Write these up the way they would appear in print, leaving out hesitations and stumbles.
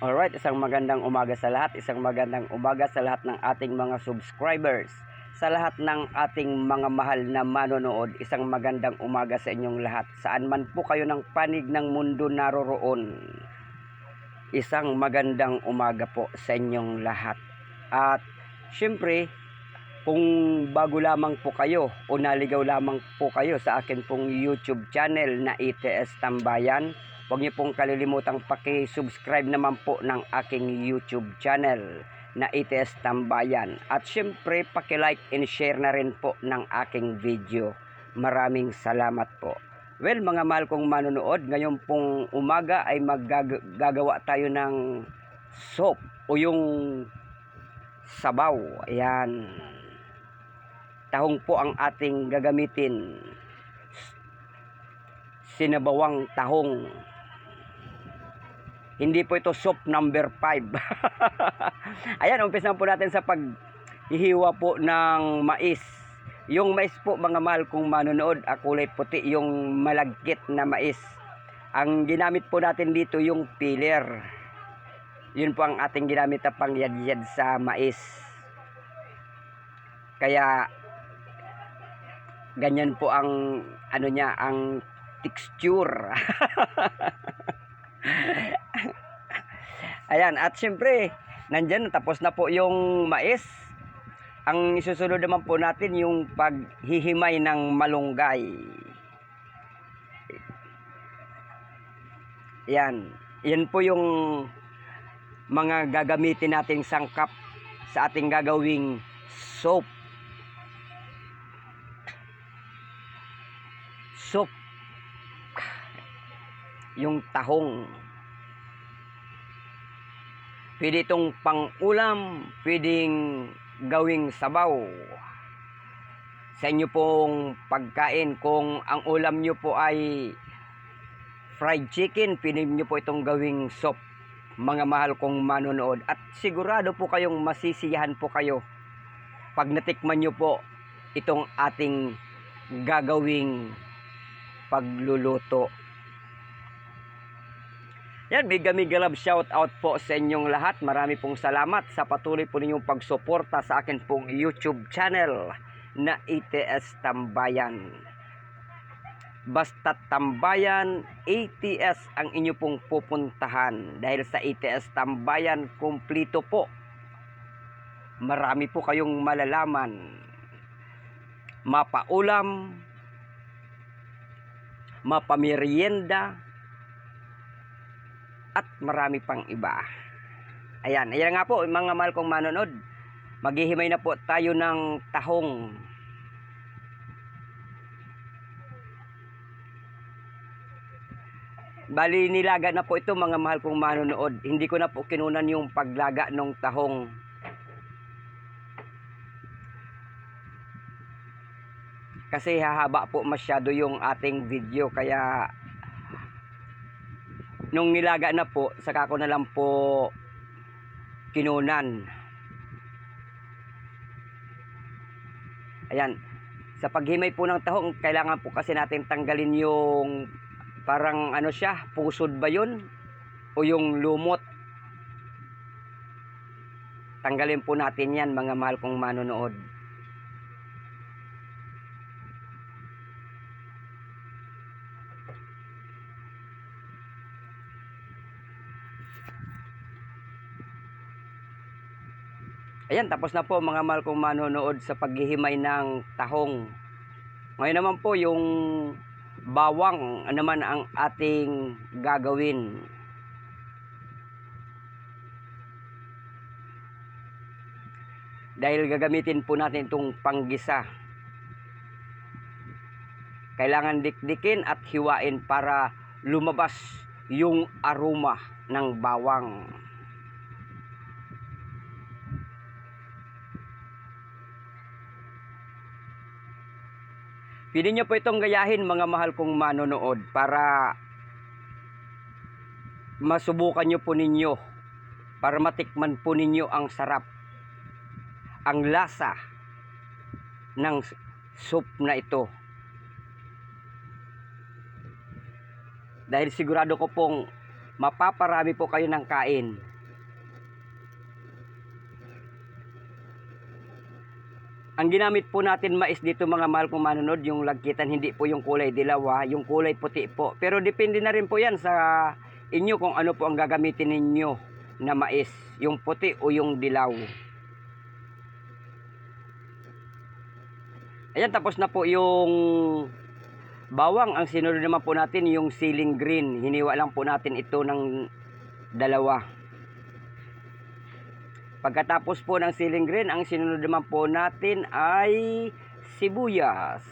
Alright, isang magandang umaga sa lahat. Isang magandang umaga sa lahat ng ating mga subscribers. Sa lahat ng ating mga mahal na manonood, isang magandang umaga sa inyong lahat. Saan man po kayo ng panig ng mundo naroroon, isang magandang umaga po sa inyong lahat. At syempre, kung bago lamang po kayo o naligaw lamang po kayo sa akin pong YouTube channel na ITS Tambayan, huwag niyo pong kalilimutang paki-subscribe naman po ng aking YouTube channel na ITS Tambayan. At syempre, paki-like and share na rin po ng aking video. Maraming salamat po. Well, mga mahal kong manonood, ngayon pong umaga ay maggagawa tayo ng soup o yung sabaw. Ayan. Tahong po ang ating gagamitin. Sinabawang tahong. Hindi po ito soup number 5. Ayan, umpisan po natin sa paghihiwa po ng mais. Yung mais po, mga mahal kong manonood, kulay puti, yung malagkit na mais. Ang ginamit po natin dito yung peeler. Yun po ang ating ginamit na pangyadyad sa mais. Kaya ganyan po ang ano niya, ang texture. Ayan, at syempre, nandyan, tapos na po yung mais. Ang isusunod naman po natin yung paghihimay ng malunggay. Yan. Yan po yung mga gagamitin nating sangkap sa ating gagawing soup. Soup. Yung tahong. Pwede itong pang-ulam, pwedeng gawing sabaw. Sa inyo pong pagkain, kung ang ulam nyo po ay fried chicken, pwede nyo po itong gawing soup, mga mahal kong manonood. At sigurado po kayong masisiyahan po kayo pag natikman nyo po itong ating gagawing pagluluto. Yan, big galab shout out po sa inyong lahat. Marami pong salamat sa patuloy po ninyong pagsuporta sa akin pong YouTube channel na ITS Tambayan. Basta Tambayan, ATS ang inyo pong pupuntahan. Dahil sa ITS Tambayan, kumplito po. Marami po kayong malalaman. Mapaulam, mapamerienda, at marami pang iba. Ayan, ayan nga po mga mahal kong manonood. Maghihimay na po tayo ng tahong. Bali, nilaga na po ito mga mahal kong manonood. Hindi ko na po kinunan yung paglaga ng tahong. Kasi hahaba po masyado yung ating video. Kaya nung nilaga na po, saka ko na lang po kinunan. Ayan. Sa paghimay po ng tahong, kailangan po kasi natin tanggalin yung parang ano siya, pusod ba yun? O yung lumot. Tanggalin po natin yan mga mahal kong manonood. Ayan, tapos na po mga mahal kong manonood sa paghihimay ng tahong. Ngayon naman po yung bawang naman ang ating gagawin. Dahil gagamitin po natin itong panggisa. Kailangan dikdikin at hiwain para lumabas yung aroma ng bawang. Pwede nyo po itong gayahin mga mahal kong manonood para masubukan nyo po ninyo, para matikman po ninyo ang sarap, ang lasa ng soup na ito. Dahil sigurado ko pong mapaparami po kayo ng kain. Ang ginamit po natin mais dito mga mahal kong manonood, yung lagkitan, hindi po yung kulay dilaw, yung kulay puti po. Pero depende na rin po yan sa inyo kung ano po ang gagamitin ninyo na mais, yung puti o yung dilaw. Ayan, tapos na po yung bawang. Ang sinunod naman po natin yung siling green. Hiniwa lang po natin ito ng dalawa. Pagkatapos po ng siling green, ang sinunod naman po natin ay sibuyas.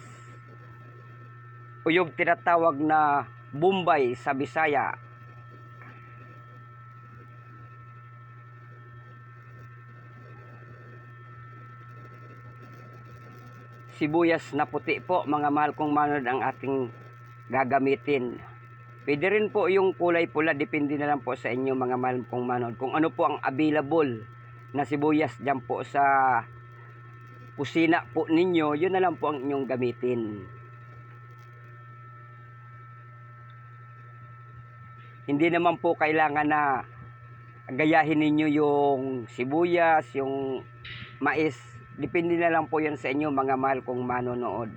O yung tinatawag na Bombay sa Bisaya. Sibuyas na puti po mga mahal kong manonood ang ating gagamitin. Pwede rin po yung kulay pula, depende na lang po sa inyo mga mahal kong manonood. Kung ano po ang available na sibuyas dyan po sa kusina po ninyo, yun na lang po ang inyong gamitin. Hindi naman po kailangan na gayahin ninyo yung sibuyas, yung mais. Depende na lang po yan sa inyo mga mahal kong manonood.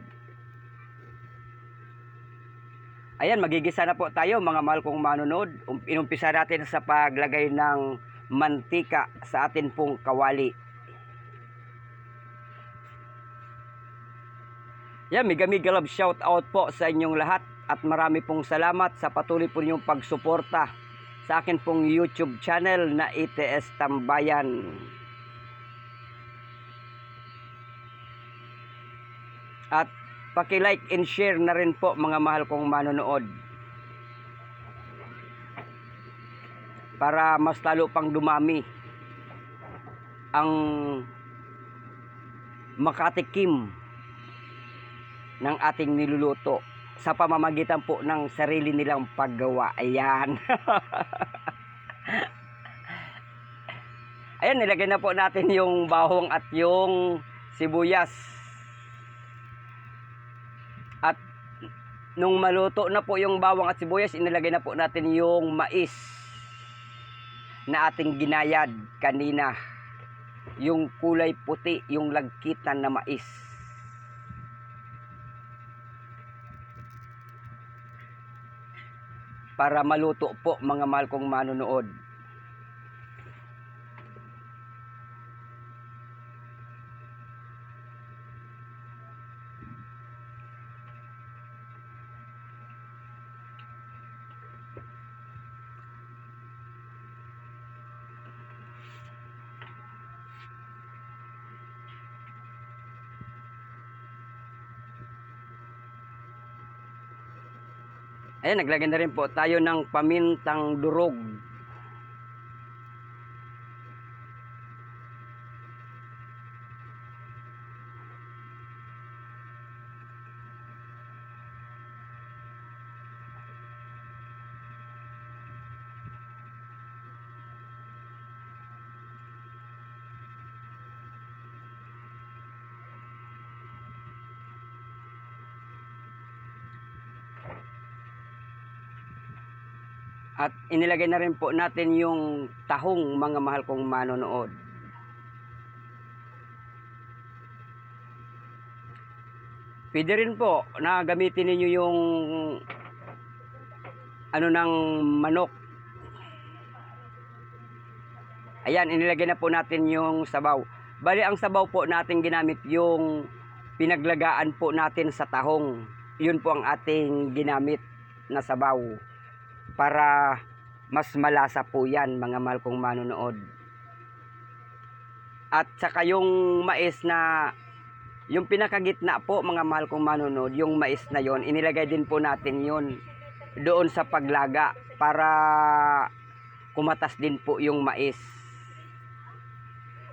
Ayan, magigisa na po tayo mga mahal kong manonood. Inumpisa natin sa paglagay ng mantika sa atin pong kawali. Yan, mega love shout out po sa inyong lahat at marami pong salamat sa patuloy po ninyong pagsuporta sa akin pong YouTube channel na ITS Tambayan. At paki-like and share na rin po mga mahal kong manonood, para mas lalo pang dumami ang makatikim ng ating niluluto sa pamamagitan po ng sarili nilang paggawa. Ayan. Ayan, nilagay na po natin yung bawang at yung sibuyas. At nung maluto na po yung bawang at sibuyas, inilagay na po natin yung mais na ating ginayad kanina, yung kulay puti, yung lagkitan na mais. Para maluto po mga mahal kong manonood. Ayan, naglagay na rin po tayo ng pamintang durog. At inilagay na rin po natin yung tahong mga mahal kong manonood. Pwede rin po na gamitin niyo yung ano ng manok. Ayan, inilagay na po natin yung sabaw. Bali, ang sabaw po natin ginamit yung pinaglagaan po natin sa tahong. Yun po ang ating ginamit na sabaw. Para mas malasa po yan mga mahal kong manonood. At saka yung mais na, yung pinakagitna po mga mahal kong manonood, yung mais na yon, inilagay din po natin yon doon sa paglaga para kumatas din po yung mais.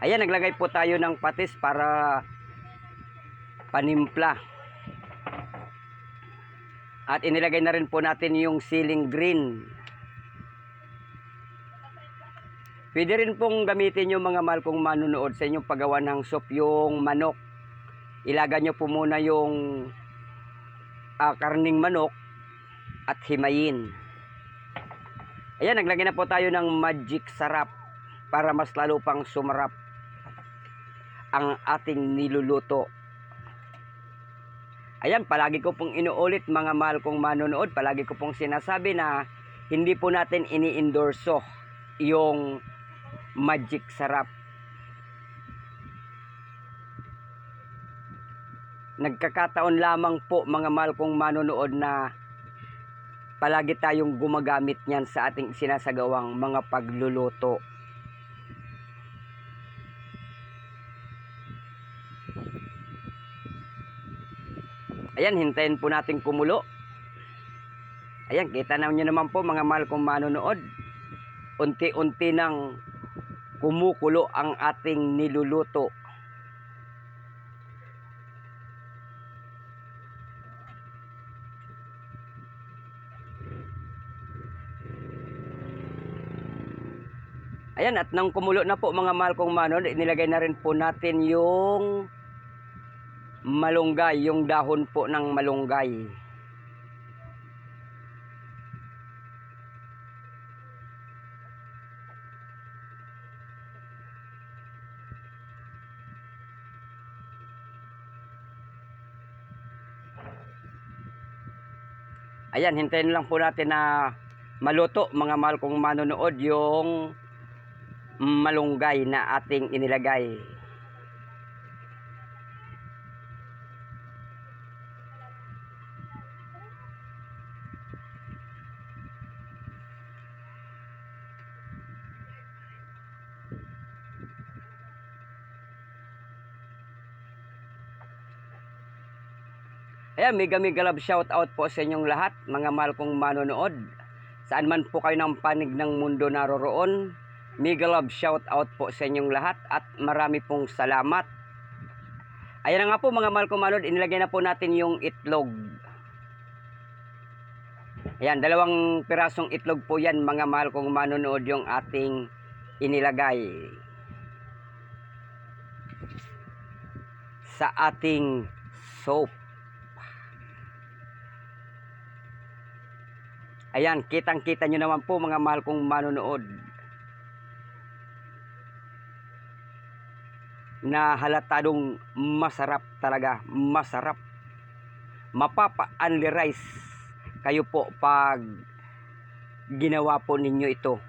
Ayan, naglagay po tayo ng patis para panimpla. At inilagay na rin po natin yung siling green. Pwede rin pong gamitin yung mga mahal kong manonood sa inyong paggawa ng soup, yung manok. Ilagay nyo po muna yung karning manok at himayin. Ayan, naglagay na po tayo ng magic sarap para mas lalo pang sumarap ang ating niluluto. Ayan, palagi ko pong inuulit mga mahal kong manonood, palagi ko pong sinasabi na hindi po natin ini-endorso yung magic sarap. Nagkakataon lamang po mga mahal kong manonood na palagi tayong gumagamit niyan sa ating sinasagawang mga pagluluto. Ayan, hintayin po natin kumulo. Ayan, kita na nyo naman po mga mahal kong manonood. Unti-unti nang kumukulo ang ating niluluto. Ayan, at nang kumulo na po mga mahal kong manonood, inilagay na rin po natin yung malunggay, yung dahon po ng malunggay. Ayan, hintayin lang po natin na maluto mga mahal kong manonood yung malunggay na ating inilagay. Ayan, mega love shout out po sa inyong lahat, mga mahal kong manonood. Saan man po kayo ng panig ng mundo naroroon, mega love shout out po sa inyong lahat at marami pong salamat. Ayan na nga po mga mahal kong manonood, inilagay na po natin yung itlog. Ayan, 2 pirasong itlog po yan mga mahal kong manonood yung ating inilagay sa ating soap. Ayan, kitang-kita nyo naman po mga mahal kong manonood na halatadong masarap talaga, masarap. Mapapa-only rice kayo po pag ginawa po ninyo ito.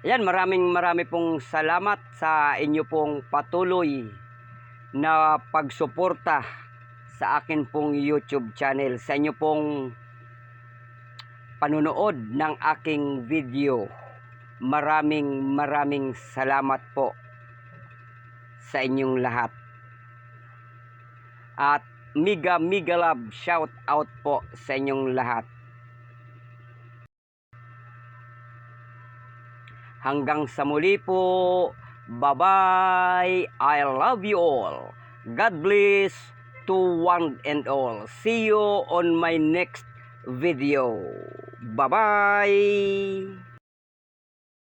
Ayan, marami pong salamat sa inyo pong patuloy na pagsuporta sa akin pong YouTube channel, sa inyo pong panunood ng aking video. Maraming salamat po sa inyong lahat. At mega love shout out po sa inyong lahat. Hanggang sa muli po. Bye-bye. I love you all. God bless to one and all. See you on my next video. Bye-bye.